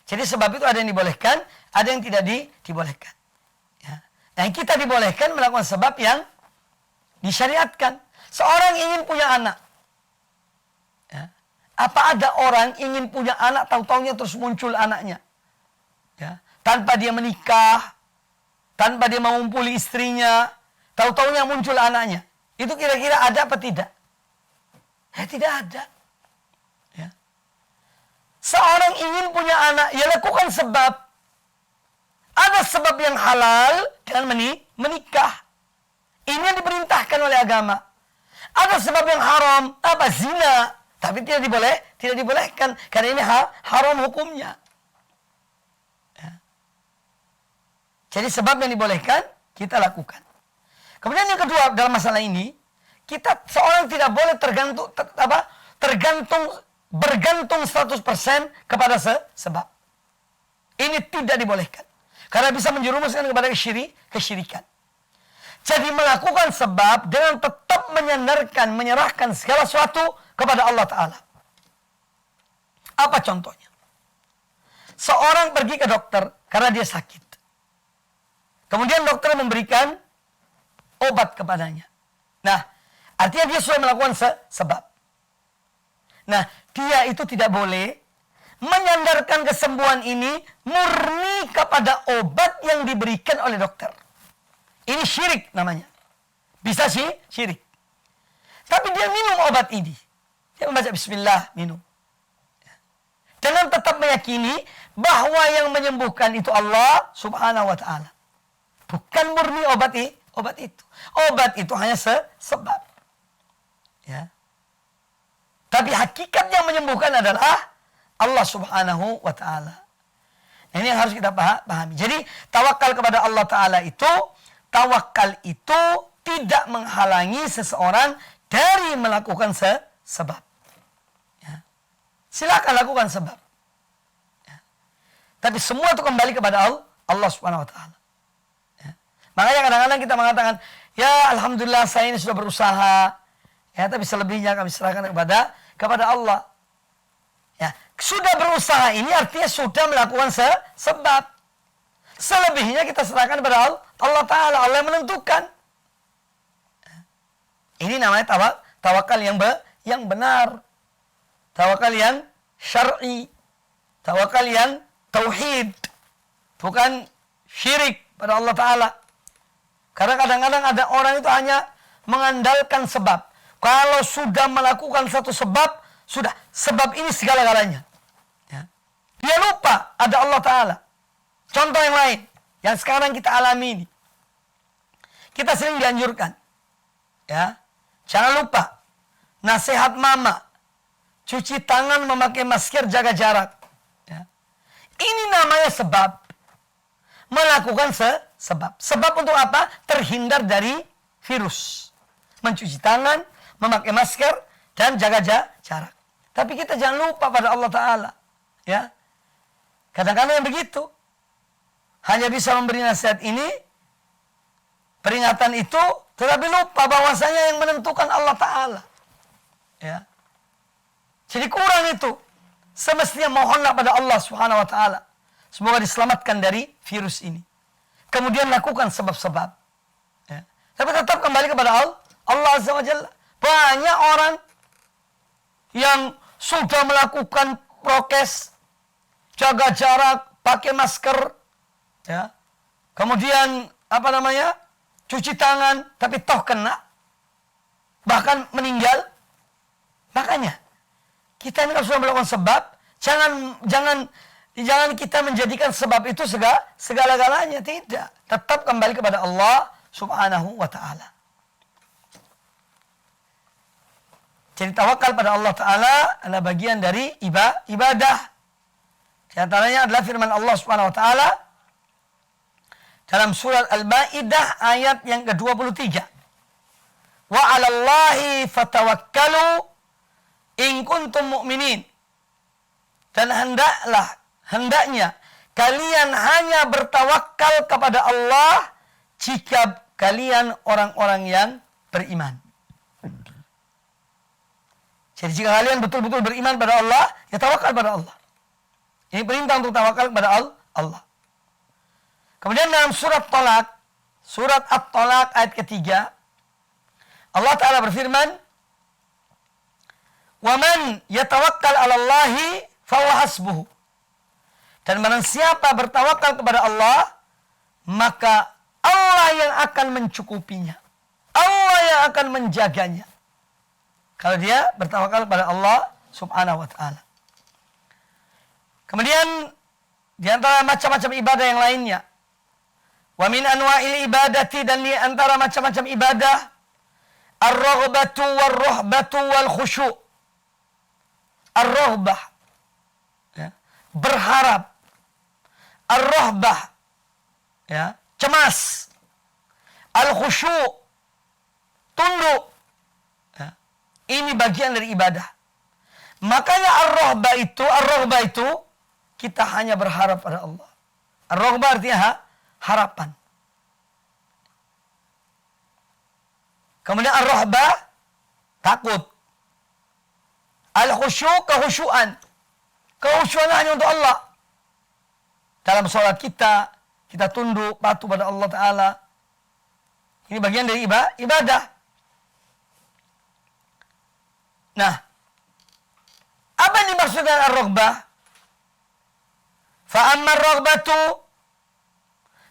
Jadi sebab itu ada yang dibolehkan, ada yang tidak dibolehkan. Ya. Dan kita dibolehkan melakukan sebab yang disyariatkan. Seorang ingin punya anak. Ya. Apa ada orang ingin punya anak, tahu-taunya terus muncul anaknya? Ya. Tanpa dia menikah, tanpa dia mengumpuli istrinya, tahu-taunya muncul anaknya. Itu kira-kira ada apa tidak? Ya tidak ada. Ya. Seorang ingin punya anak, ya lakukan sebab. Ada sebab yang halal dengan menikah. Ini yang diperintahkan oleh agama. Ada sebab yang haram, apa zina, tapi tidak dibolehkan karena ini haram hukumnya. Jadi sebab yang dibolehkan, kita lakukan. Kemudian yang kedua dalam masalah ini, kita seorang tidak boleh bergantung 100% kepada sebab. Ini tidak dibolehkan. Karena bisa menjerumuskan kepada kesyirikan. Jadi melakukan sebab dengan tetap menyerahkan segala sesuatu kepada Allah Ta'ala. Apa contohnya? Seorang pergi ke dokter karena dia sakit. Kemudian dokter memberikan obat kepadanya. Nah, artinya dia sudah melakukan sebab. Nah, dia itu tidak boleh menyandarkan kesembuhan ini murni kepada obat yang diberikan oleh dokter. Ini syirik namanya. Bisa sih syirik. Tapi dia minum obat ini. Dia membaca bismillah, minum. Dengan tetap meyakini bahwa yang menyembuhkan itu Allah Subhanahu wa Ta'ala. Bukan murni obat itu. Obat itu hanya sebab. Ya. Tapi hakikat yang menyembuhkan adalah Allah Subhanahu wa Ta'ala. Ini yang harus kita pahami. Jadi tawakal kepada Allah Ta'ala itu, tawakal itu tidak menghalangi seseorang dari melakukan sebab. Ya. Silakan lakukan sebab. Ya. Tapi semua itu kembali kepada Allah Subhanahu wa Ta'ala. Ya. Makanya kadang-kadang kita mengatakan, ya alhamdulillah saya ini sudah berusaha. Ya, tapi selebihnya kami serahkan kepada Allah. Ya, sudah berusaha ini artinya sudah melakukan sebab. Selebihnya kita serahkan kepada Allah Ta'ala. Allah yang menentukan. Ini namanya tawakal yang benar. Tawakal yang syar'i. Tawakal yang tauhid. Bukan syirik pada Allah Ta'ala. Karena kadang-kadang ada orang itu hanya mengandalkan sebab. Kalau sudah melakukan satu sebab, sudah. Sebab ini segala-galanya. Ya. Dia lupa ada Allah Ta'ala. Contoh yang lain. Yang sekarang kita alami ini. Kita sering dianjurkan. Ya. Jangan lupa. Nasihat mama. Cuci tangan, memakai masker, jaga jarak. Ya. Ini namanya sebab. Melakukan sebab. Sebab untuk apa? Terhindar dari virus. Mencuci tangan, memakai masker, dan jaga jarak. Tapi kita jangan lupa pada Allah Ta'ala. Ya. Kadang-kadang yang begitu. Hanya bisa memberi nasihat ini, peringatan itu, tetapi lupa bahwasanya yang menentukan Allah Ta'ala. Ya. Jadi kurang itu. Semestinya mohonlah pada Allah Subhanahu wa Ta'ala. Semoga diselamatkan dari virus ini. Kemudian lakukan sebab-sebab. Ya. Tapi tetap kembali kepada Allah Azza wa Jalla. Banyak orang yang sudah melakukan prokes, jaga jarak, pakai masker, ya. Kemudian cuci tangan, tapi toh kena, bahkan meninggal. Makanya kita ini kalau sudah melakukan sebab, jangan kita menjadikan sebab itu segala-galanya. Tidak, tetap kembali kepada Allah Subhanahu wa Ta'ala. Jadi tawakal pada Allah Ta'ala adalah bagian dari ibadah. Di antaranya adalah firman Allah Subhanahu wa Ta'ala dalam surat Al-Maidah ayat yang ke-23. Wa 'alallahi fatawakkalu in kuntum mu'minin. Dan hendaknya kalian hanya bertawakal kepada Allah jika kalian orang-orang yang beriman. Jadi jika kalian betul-betul beriman pada Allah, ya tawakal pada Allah. Ini perintah untuk tawakal kepada Allah. Kemudian dalam surat At-Talaq ayat ketiga, Allah Ta'ala berfirman, وَمَنْ يَتَوَكَّلْ عَلَى اللَّهِ فَهُوَ حَسْبُهُ. Dan barang siapa bertawakal kepada Allah, maka Allah yang akan mencukupinya. Allah yang akan menjaganya. Kalau dia bertawakal kepada Allah Subhanahu wa Ta'ala. Kemudian di antara macam-macam ibadah yang lainnya, wa min anwa'il ibadati, dan di antara macam-macam ibadah, ar-raghbatu war-rahbatu wal khusyu'. Ar-raghbah, ya, berharap. Ar-rahbah, ya, cemas. Al-khusyu', tunduk. Ya. Ini bagian dari ibadah. Makanya ar-raghbah itu kita hanya berharap pada Allah. Ar-raghbah artinya harapan. Kemudian ar-rahbah takut. Al-khusyuk kehusyuan. Kehusyuan hanya untuk Allah. Dalam sholat kita tunduk, patuh pada Allah Ta'ala. Ini bagian dari ibadah. Nah, apa yang dimaksud dengan ar-raghbah? Fa'amma ar-raghbatu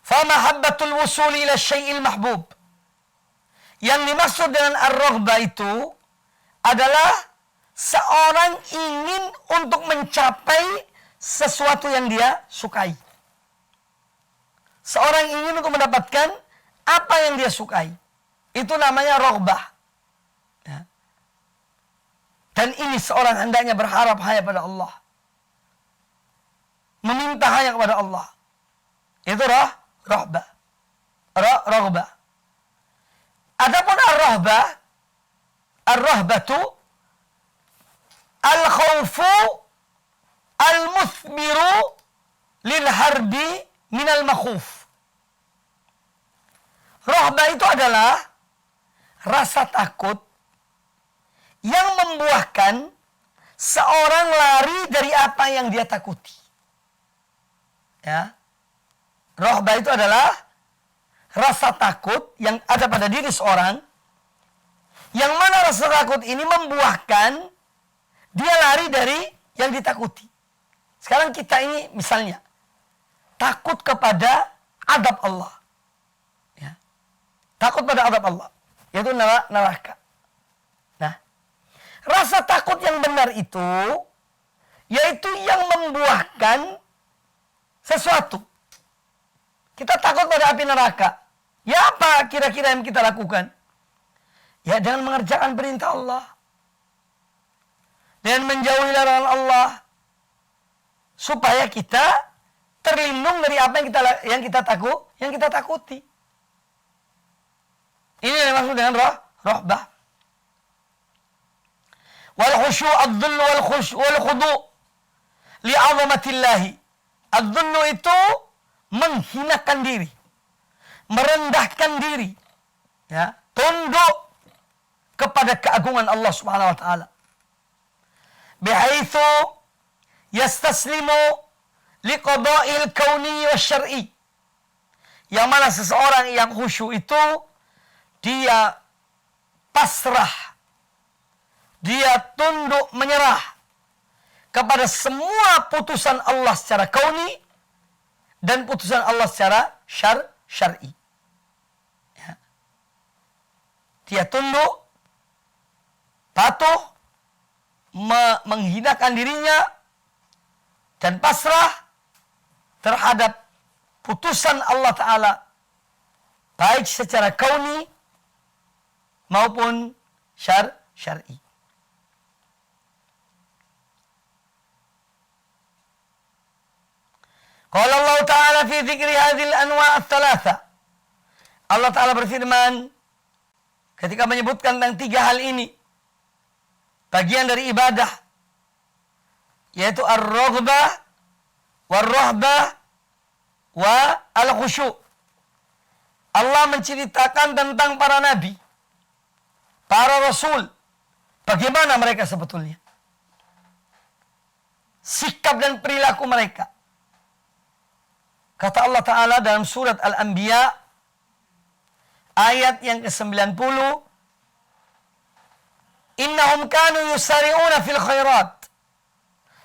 famahabbatul wusuli ila syai'il mahbub. Yang dimaksud dengan ar-raghbah itu adalah seorang ingin untuk mencapai sesuatu yang dia sukai. Seorang ingin untuk mendapatkan apa yang dia sukai. Itu namanya raghbah. Ya. Dan ini seorang hendaknya berharap hanya pada Allah. Meminta hanya kepada Allah. Itu raghbah. Raghbah. Adapun ar-rahbatu al-khawfu al-muthbiru lil harbi minal makhuf. Rahbah itu adalah rasa takut yang membuahkan seorang lari dari apa yang dia takuti. Ya. Rahbah itu adalah rasa takut yang ada pada diri seorang, yang mana rasa takut ini membuahkan dia lari dari yang ditakuti. Sekarang kita ini misalnya takut kepada azab Allah. Ya. Takut pada azab Allah, yaitu neraka. Nah, rasa takut yang benar itu yaitu yang membuahkan sesuatu. Kita takut pada api neraka. Ya apa kira-kira yang kita lakukan? Ya dengan mengerjakan perintah Allah. Dan menjauhi larangan Allah. Supaya kita terlindung dari apa yang kita takuti. Ini yang dimaksud dengan rahbah. Wal khusyu' ad-dhull wal khudu' li'azamatillahi. Ad-dhullu itu menghinakan diri, merendahkan diri, ya, tunduk kepada keagungan Allah Subhanahu wa taala. Bihaitsu yastaslimu liqada'il kauni wasyar'i. Yang mana seseorang yang khusyuk itu dia pasrah, dia tunduk menyerah kepada semua putusan Allah secara kauni dan putusan Allah secara syar'i. Ya. Dia tunduk, patuh, menghinakan dirinya, dan pasrah terhadap putusan Allah Ta'ala, baik secara kauni maupun syar'i. Qala Allah Ta'ala fi dzikri hadhil anwa' ats-tsalatsa. Allah Ta'ala berfirman ketika menyebutkan tentang tiga hal ini, bagian dari ibadah, yaitu ar-raghbah, war-rahbah, wa al-khusyu'. Allah menceritakan tentang para nabi, para rasul, bagaimana mereka sebetulnya, sikap dan perilaku mereka. Kata Allah Ta'ala dalam surat Al-Anbiya ayat yang ke-90, innahum kanu yusari'una fil khairat.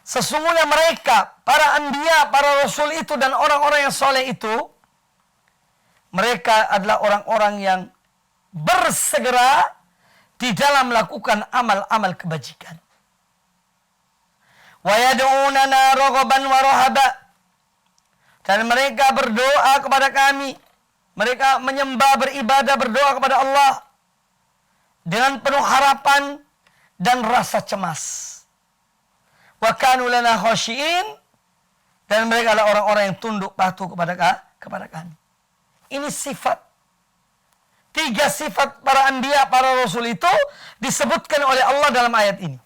Sesungguhnya mereka, para anbiya, para rasul itu dan orang-orang yang soleh itu, mereka adalah orang-orang yang bersegera di dalam melakukan amal-amal kebajikan. Wa yad'unana raghaban wa rahaba. Dan mereka berdoa kepada kami. Mereka menyembah, beribadah, berdoa kepada Allah dengan penuh harapan dan rasa cemas. Wa kanu lana khashi'in. Dan mereka adalah orang-orang yang tunduk patuh kepada kami. Ini sifat. Tiga sifat para anbiya, para rasul itu disebutkan oleh Allah dalam ayat ini.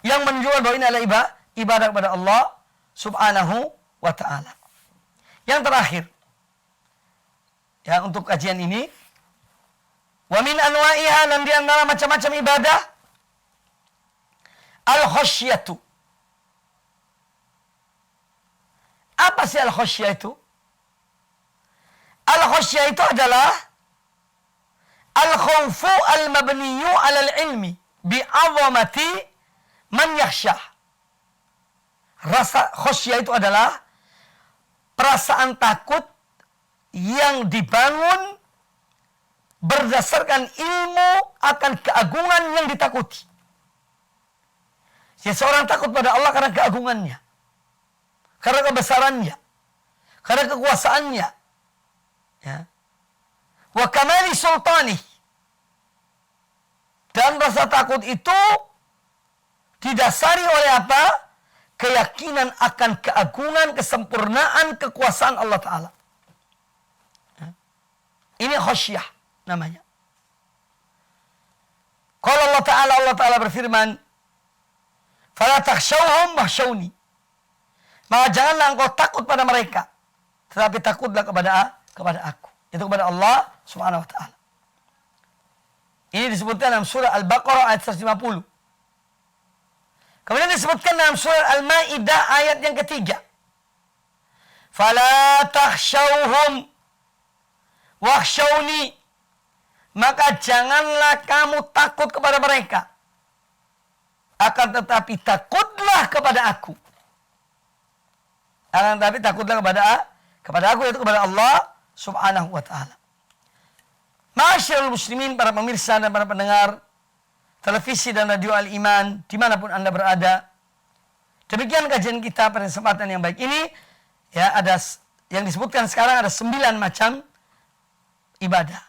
Yang menunjukkan bahwa ini adalah ibadah kepada Allah subhanahu wa ta'ala. Yang terakhir, ya, untuk kajian ini, wa min anwa'iha, dan di antara macam-macam ibadah, al-khasyatu. Apa sih al-khasyah itu? Al-khasyah itu adalah al-khawfu al-mabniyu alal ilmi bi'azamati man yakhsyah. Rasa khasyah itu adalah perasaan takut yang dibangun berdasarkan ilmu akan keagungan yang ditakuti. Seseorang takut pada Allah karena keagungannya, karena kebesarannya, karena kekuasaannya, ya. Wa kamali sultani. Dan rasa takut itu didasari oleh apa? Keyakinan akan keagungan, kesempurnaan, kekuasaan Allah Ta'ala. Ya. Ini khasyah namanya. Kalau Allah Ta'ala berfirman, fala takhshawhum wakhshawni. Maka janganlah engkau takut pada mereka, tetapi takutlah kepada aku. Itu kepada Allah Subhanahu wa ta'ala. Ini disebutkan dalam surah Al-Baqarah ayat 150. Kemudian disebutkan dalam surah Al-Maidah ayat yang ketiga. Fala takhshawhum wakhshawni. Maka janganlah kamu takut kepada mereka, akan tetapi takutlah kepada aku. Akan tetapi takutlah kepada aku, yaitu kepada Allah Subhanahu wa ta'ala. Ma'asyiral muslimin, para pemirsa dan para pendengar televisi dan radio Al-Iman, dimanapun Anda berada. Demikian kajian kita pada kesempatan yang baik ini. Ya, ada yang disebutkan sekarang ada 9 macam ibadah.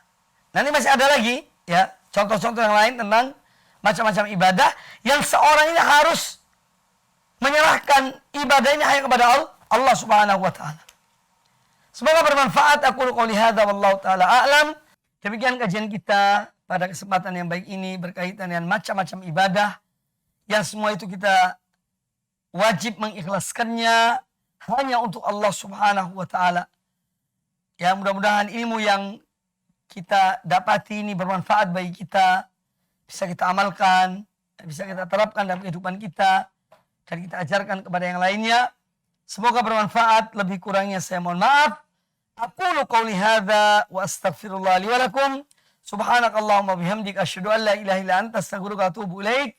Nanti masih ada lagi, ya, contoh-contoh yang lain tentang macam-macam ibadah yang seorang ini harus menyerahkan ibadahnya hanya kepada Allah Subhanahu wa ta'ala. Semoga bermanfaat. Aku qouli hadza wallahu taala a'lam. Demikian kajian kita pada kesempatan yang baik ini berkaitan dengan macam-macam ibadah yang semua itu kita wajib mengikhlaskannya hanya untuk Allah Subhanahu wa ta'ala. Ya, mudah-mudahan ilmu yang kita dapati ini bermanfaat bagi kita, bisa kita amalkan, bisa kita terapkan dalam kehidupan kita, dan kita ajarkan kepada yang lainnya. Semoga bermanfaat. Lebih kurangnya saya mohon maaf. Aqulu qouli hadza wa astaghfirullah li wa lakum. Subhanakallahumma bihamdika asyhadu an la ilaha illa anta astaghfiruka wa atubu ilaik.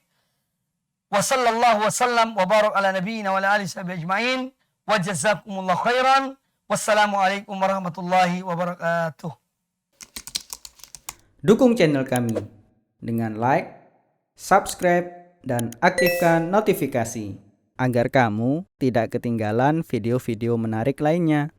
Wa sallallahu wa sallam wa barak ala nabiyyina wa ala alihi sahbihi ajma'in. Wa jazakumullahu khairan. Wassalamualaikum warahmatullahi wabarakatuh. Dukung channel kami dengan like, subscribe, dan aktifkan notifikasi agar kamu tidak ketinggalan video-video menarik lainnya.